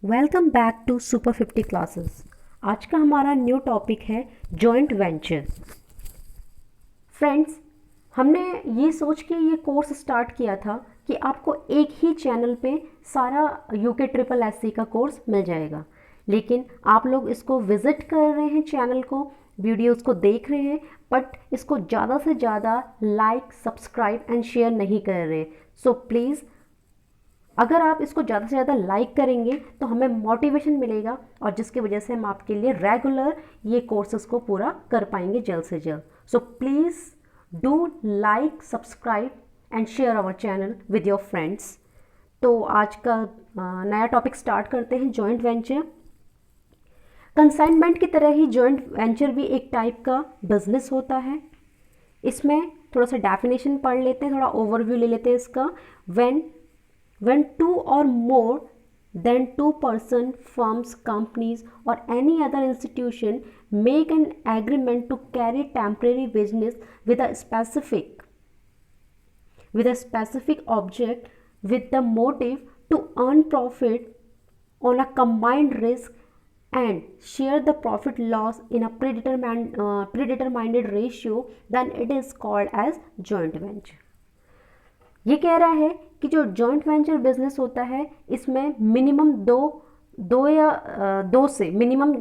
Welcome back to super 50 classes. आज का हमारा न्यू टॉपिक है जॉइंट वेंचर। फ्रेंड्स, हमने ये सोच के ये कोर्स स्टार्ट किया था कि आपको एक ही चैनल पे सारा यूके ट्रिपल एससी का कोर्स मिल जाएगा, लेकिन आप लोग इसको विज़िट कर रहे हैं, चैनल को, वीडियोस को देख रहे हैं, बट इसको ज़्यादा से ज़्यादा लाइक, सब्सक्राइब एंड शेयर नहीं कर रहे। सो प्लीज़, अगर आप इसको ज़्यादा से ज़्यादा लाइक करेंगे तो हमें मोटिवेशन मिलेगा और जिसकी वजह से हम आपके लिए रेगुलर ये कोर्सेज़ को पूरा कर पाएंगे जल्द से जल्द। So please do like, subscribe and share our channel with your friends. तो आज का नया टॉपिक स्टार्ट करते हैं, जॉइंट वेंचर। कंसाइनमेंट की तरह ही जॉइंट वेंचर भी एक टाइप का बिजनेस होता है। इसमें थोड़ा सा डेफिनेशन पढ़ लेते हैं, थोड़ा ओवरव्यू ले लेते हैं इसका। When two or more than two person, firms, companies or any other institution make an agreement to carry temporary business with a specific object with the motive to earn profit on a combined risk and share the profit loss in a predetermined ratio, then it is called as joint venture। ये कह रहा है कि जो joint venture business होता है इसमें minimum दो से मिनिमम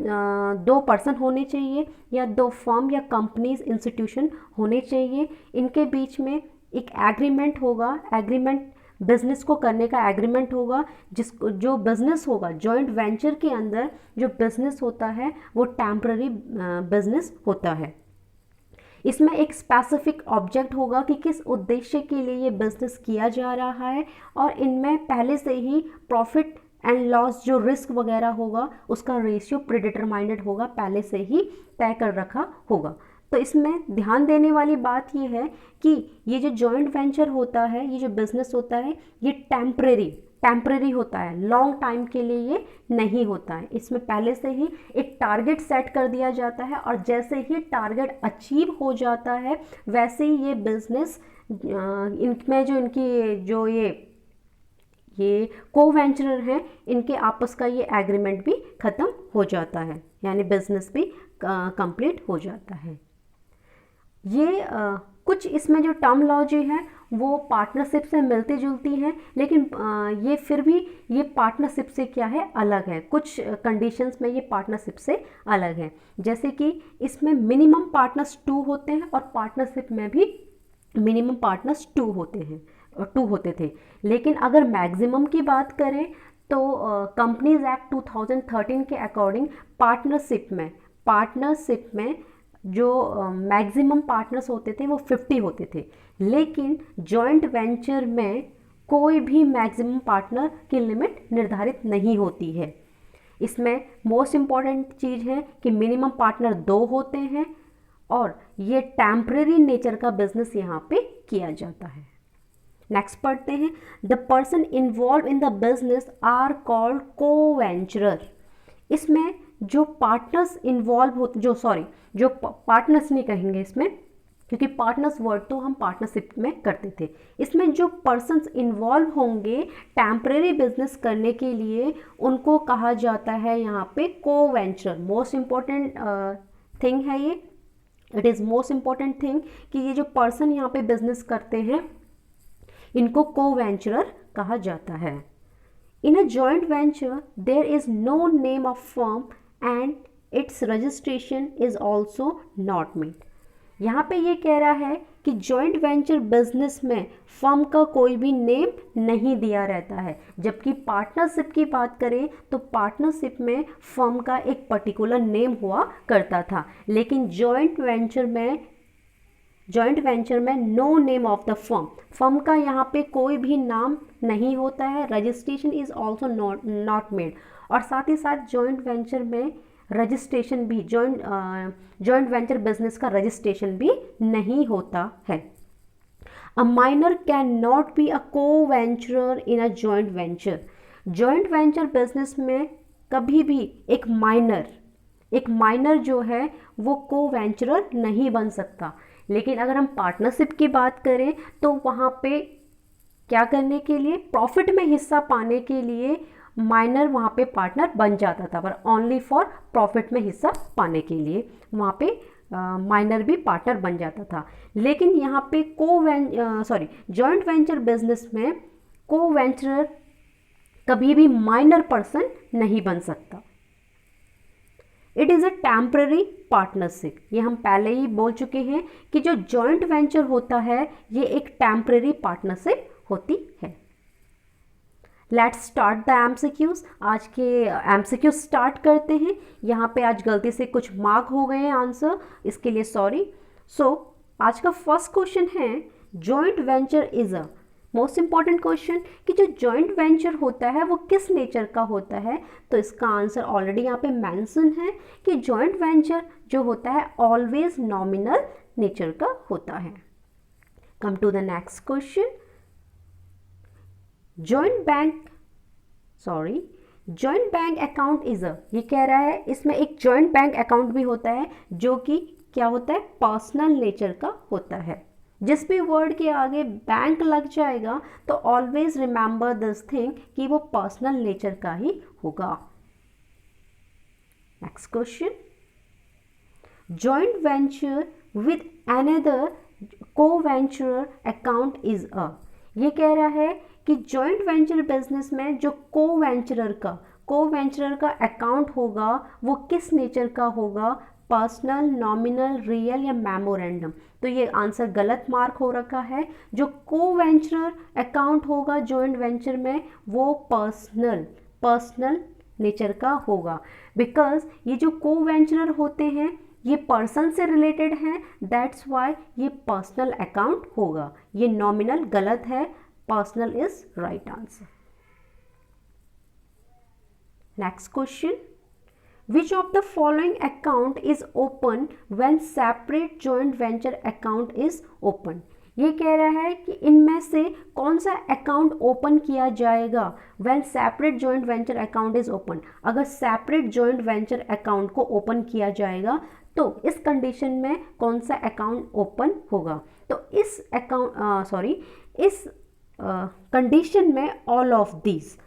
2 पर्सन होने चाहिए या 2 फर्म या कंपनीज, इंस्टीट्यूशन होने चाहिए। इनके बीच में एक एग्रीमेंट होगा, एग्रीमेंट बिजनेस को करने का एग्रीमेंट होगा। जो बिजनेस होगा जॉइंट वेंचर के अंदर, जो बिजनेस होता है वो टेम्पररी बिजनेस होता है। इसमें एक स्पेसिफिक ऑब्जेक्ट होगा कि किस उद्देश्य के लिए ये बिजनेस किया जा रहा है, और इनमें पहले से ही प्रॉफिट एंड लॉस, जो रिस्क वगैरह होगा, उसका रेशियो प्रीडिटरमाइंडेड होगा, पहले से ही तय कर रखा होगा। तो इसमें ध्यान देने वाली बात ये है कि ये जो जॉइंट वेंचर होता है, ये जो बिजनेस होता है, ये टेम्परेरी होता है, लॉन्ग टाइम के लिए ये नहीं होता है। इसमें पहले से ही एक टारगेट सेट कर दिया जाता है और जैसे ही टारगेट अचीव हो जाता है वैसे ही ये बिजनेस, इनमें जो इनकी जो ये को वेंचरर हैं, इनके आपस का ये एग्रीमेंट भी ख़त्म हो जाता है, यानी बिजनेस भी कंप्लीट हो जाता है। ये कुछ इसमें जो टर्मोलॉजी है वो पार्टनरशिप से मिलती जुलती हैं, लेकिन ये फिर भी ये पार्टनरशिप से क्या है, अलग है। कुछ कंडीशंस में ये पार्टनरशिप से अलग है, जैसे कि इसमें मिनिमम पार्टनर्स 2 होते हैं और पार्टनरशिप में भी मिनिमम पार्टनर्स 2 होते थे। लेकिन अगर मैक्सिमम की बात करें तो कंपनीज एक्ट 2013 के अकॉर्डिंग पार्टनरशिप में जो मैक्सिमम पार्टनर्स होते थे वो 50 होते थे, लेकिन जॉइंट वेंचर में कोई भी मैक्सिमम पार्टनर की लिमिट निर्धारित नहीं होती है। इसमें मोस्ट इम्पॉर्टेंट चीज़ है कि मिनिमम पार्टनर 2 होते हैं और ये टेम्परेरी नेचर का बिजनेस यहाँ पे किया जाता है। नेक्स्ट पढ़ते हैं, the person involve in the business are called coventurer. इसमें जो पार्टनर्स इन्वॉल्व होते, जो पार्टनर्स नहीं कहेंगे इसमें, क्योंकि पार्टनर्स वर्ड तो हम पार्टनरशिप में करते थे। इसमें जो पर्सन्स इन्वॉल्व होंगे टेम्परेरी बिजनेस करने के लिए, उनको कहा जाता है यहाँ पे को वेंचर। मोस्ट इम्पॉर्टेंट थिंग है ये, it is most important thing कि ये जो पर्सन यहाँ पे बिजनेस करते हैं इनको को वेंचरर कहा जाता है। In a joint venture, there is no name of firm and its registration is also not made. यहाँ पे ये कह रहा है कि जॉइंट वेंचर बिजनेस में फर्म का कोई भी नेम नहीं दिया रहता है, जबकि पार्टनरशिप की बात करें तो पार्टनरशिप में फर्म का एक पर्टिकुलर नेम हुआ करता था, लेकिन जॉइंट वेंचर में no name of the firm का यहाँ पे कोई भी नाम नहीं होता है। Registration is also not made, और साथ ही साथ जॉइंट वेंचर में रजिस्ट्रेशन भी, जॉइंट वेंचर बिजनेस का रजिस्ट्रेशन भी नहीं होता है। A minor can not be a co venturer in a joint venture. Joint venture business में कभी भी एक माइनर जो है वो को वेंचरर नहीं बन सकता। लेकिन अगर हम पार्टनरशिप की बात करें तो वहाँ पे क्या करने के लिए, प्रॉफिट में हिस्सा पाने के लिए माइनर वहाँ पे पार्टनर बन जाता था, पर ओनली फॉर प्रॉफिट में हिस्सा पाने के लिए वहाँ पे माइनर भी पार्टनर बन जाता था। लेकिन यहाँ पे जॉइंट वेंचर बिजनेस में को वेंचरर कभी भी माइनर पर्सन नहीं बन सकता। It is a temporary partnership, ये हम पहले ही बोल चुके हैं कि जो जॉइंट वेंचर होता है ये एक टेम्पररी पार्टनरशिप होती है। Let's start the MCQs. आज के एमसीक्यूज स्टार्ट करते हैं। यहाँ पे आज गलती से कुछ मार्क हो गए हैं आंसर, इसके लिए सॉरी। आज का फर्स्ट क्वेश्चन है joint venture is a, most important question कि जो जॉइंट वेंचर होता है वो किस नेचर का होता है। तो इसका आंसर ऑलरेडी यहाँ पे मेंशन है कि जॉइंट वेंचर जो होता है ऑलवेज नॉमिनल नेचर का होता है। Come to the next question. Joint bank account is a, ये कह रहा है इसमें एक जॉइंट बैंक अकाउंट भी होता है जो कि क्या होता है, पर्सनल नेचर का होता है। जिस भी वर्ड के आगे बैंक लग जाएगा तो ऑलवेज रिमेंबर दिस थिंग कि वो पर्सनल नेचर का ही होगा। Next question. Joint venture with another को वेंचर अकाउंट इज अ, ये कह रहा है कि जॉइंट वेंचर बिजनेस में जो को वेंचरर का अकाउंट होगा वो किस नेचर का होगा, पर्सनल, नॉमिनल, रियल या मेमोरेंडम। तो ये आंसर गलत मार्क हो रखा है। जो को वेंचरर अकाउंट होगा जॉइंट वेंचर में वो पर्सनल नेचर का होगा, बिकॉज ये जो को वेंचरर होते हैं ये पर्सन से रिलेटेड हैं, दैट्स वाई ये पर्सनल अकाउंट होगा। ये नॉमिनल गलत है, personal is right answer. Next question. Which of the following account is open when separate joint venture account is open? ये कह रहा है कि इनमें से कौन सा अकाउंट ओपन किया जाएगा when separate joint venture account is open। अगर सेपरेट जॉइंट वेंचर अकाउंट को ओपन किया जाएगा तो इस कंडीशन में कौन सा अकाउंट ओपन होगा। तो इस कंडीशन में ऑल ऑफ दीज,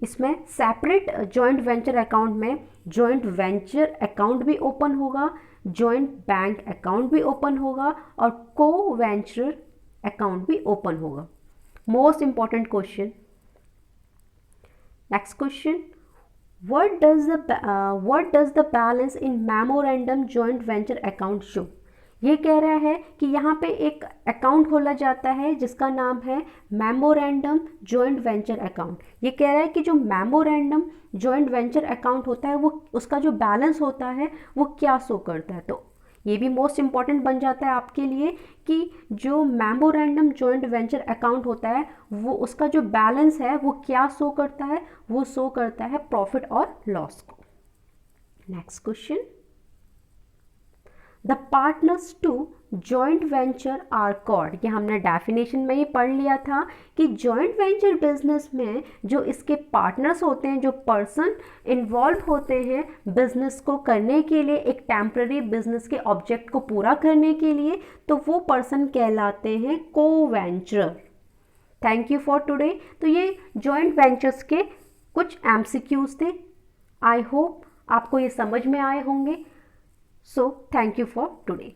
इसमें सेपरेट जॉइंट वेंचर अकाउंट में जॉइंट वेंचर अकाउंट भी ओपन होगा, जॉइंट बैंक अकाउंट भी ओपन होगा और को वेंचर अकाउंट भी ओपन होगा। Most important question. Next question. What does the balance in memorandum joint venture account show. ये कह रहा है कि यहाँ पे एक अकाउंट खोला जाता है जिसका नाम है मेमोरेंडम जॉइंट वेंचर अकाउंट। ये कह रहा है कि जो मेमोरेंडम जॉइंट वेंचर अकाउंट होता है वो उसका जो बैलेंस होता है वो क्या शो करता है। तो ये भी मोस्ट इंपॉर्टेंट बन जाता है आपके लिए कि जो मेमोरेंडम जॉइंट वेंचर अकाउंट होता है वो उसका जो बैलेंस है वो क्या शो करता है, वो शो करता है प्रॉफिट और लॉस को। Next question. The partners to joint venture are called, ये हमने डेफिनेशन में ही पढ़ लिया था कि जॉइंट वेंचर बिजनेस में जो इसके पार्टनर्स होते हैं, जो पर्सन इन्वॉल्व होते हैं बिजनेस को करने के लिए, एक टेम्पररी बिजनेस के ऑब्जेक्ट को पूरा करने के लिए, तो वो पर्सन कहलाते हैं को वेंचरर। Thank you for today. तो ये जॉइंट वेंचर्स के कुछ एमसीक्यूज थे। आई होप आपको ये समझ में आए होंगे। So, thank you for today.